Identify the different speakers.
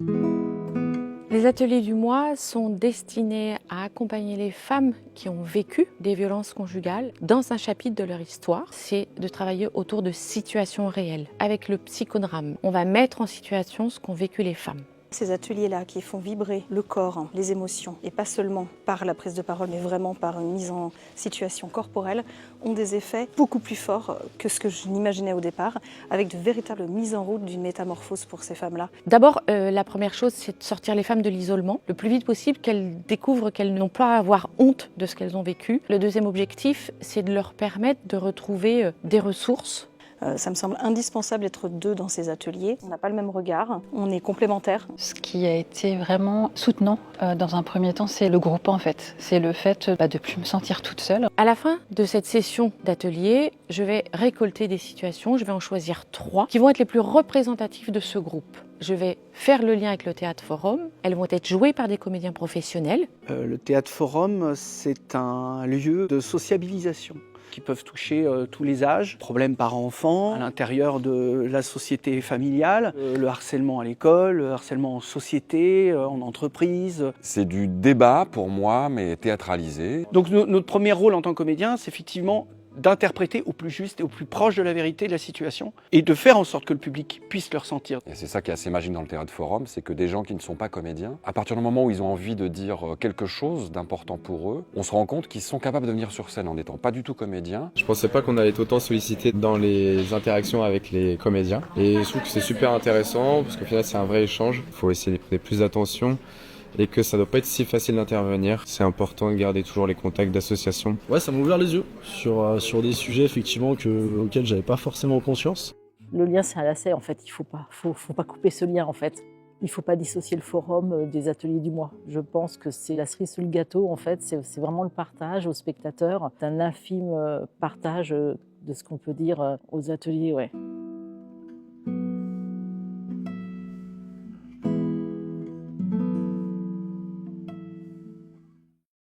Speaker 1: Les ateliers du mois sont destinés à accompagner les femmes qui ont vécu des violences conjugales dans un chapitre de leur histoire. C'est de travailler autour de situations réelles. Avec le psychodrame, on va mettre en situation ce qu'ont vécu les femmes.
Speaker 2: Ces ateliers-là qui font vibrer le corps, les émotions, et pas seulement par la prise de parole, mais vraiment par une mise en situation corporelle, ont des effets beaucoup plus forts que ce que je n'imaginais au départ, avec de véritables mises en route d'une métamorphose pour ces femmes-là.
Speaker 1: D'abord, la première chose, c'est de sortir les femmes de l'isolement, le plus vite possible, qu'elles découvrent qu'elles n'ont pas à avoir honte de ce qu'elles ont vécu. Le deuxième objectif, c'est de leur permettre de retrouver des ressources.
Speaker 2: Ça me semble indispensable d'être deux dans ces ateliers. On n'a pas le même regard, on est complémentaires.
Speaker 3: Ce qui a été vraiment soutenant dans un premier temps, c'est le groupe en fait. C'est le fait de ne plus me sentir toute seule.
Speaker 1: À la fin de cette session d'atelier, je vais récolter des situations, je vais en choisir 3 qui vont être les plus représentatives de ce groupe. Je vais faire le lien avec le Théâtre Forum. Elles vont être jouées par des comédiens professionnels.
Speaker 4: Le Théâtre Forum, c'est un lieu de sociabilisation qui peuvent toucher tous les âges, problèmes parents-enfants, à l'intérieur de la société familiale, le harcèlement à l'école, le harcèlement en société, en entreprise.
Speaker 5: C'est du débat pour moi, mais théâtralisé.
Speaker 4: Donc notre premier rôle en tant que comédien, c'est effectivement d'interpréter au plus juste et au plus proche de la vérité de la situation et de faire en sorte que le public puisse le ressentir.
Speaker 5: Et c'est ça qui est assez magique dans le Théâtre Forum, c'est que des gens qui ne sont pas comédiens, à partir du moment où ils ont envie de dire quelque chose d'important pour eux, on se rend compte qu'ils sont capables de venir sur scène en n'étant pas du tout comédiens.
Speaker 6: Je pensais pas qu'on allait être autant sollicité dans les interactions avec les comédiens. Et je trouve que c'est super intéressant parce qu'au final c'est un vrai échange. Il faut essayer de prêter plus d'attention. Et que ça doit pas être si facile d'intervenir. C'est important de garder toujours les contacts d'association.
Speaker 7: Ouais, ça m'a ouvert les yeux sur des sujets effectivement auxquels j'avais pas forcément conscience.
Speaker 8: Le lien, c'est un lacet en fait. Il faut pas couper ce lien en fait. Il faut pas dissocier le forum des ateliers du mois. Je pense que c'est la cerise sur le gâteau en fait. C'est vraiment le partage aux spectateurs, un infime partage de ce qu'on peut dire aux ateliers. Ouais.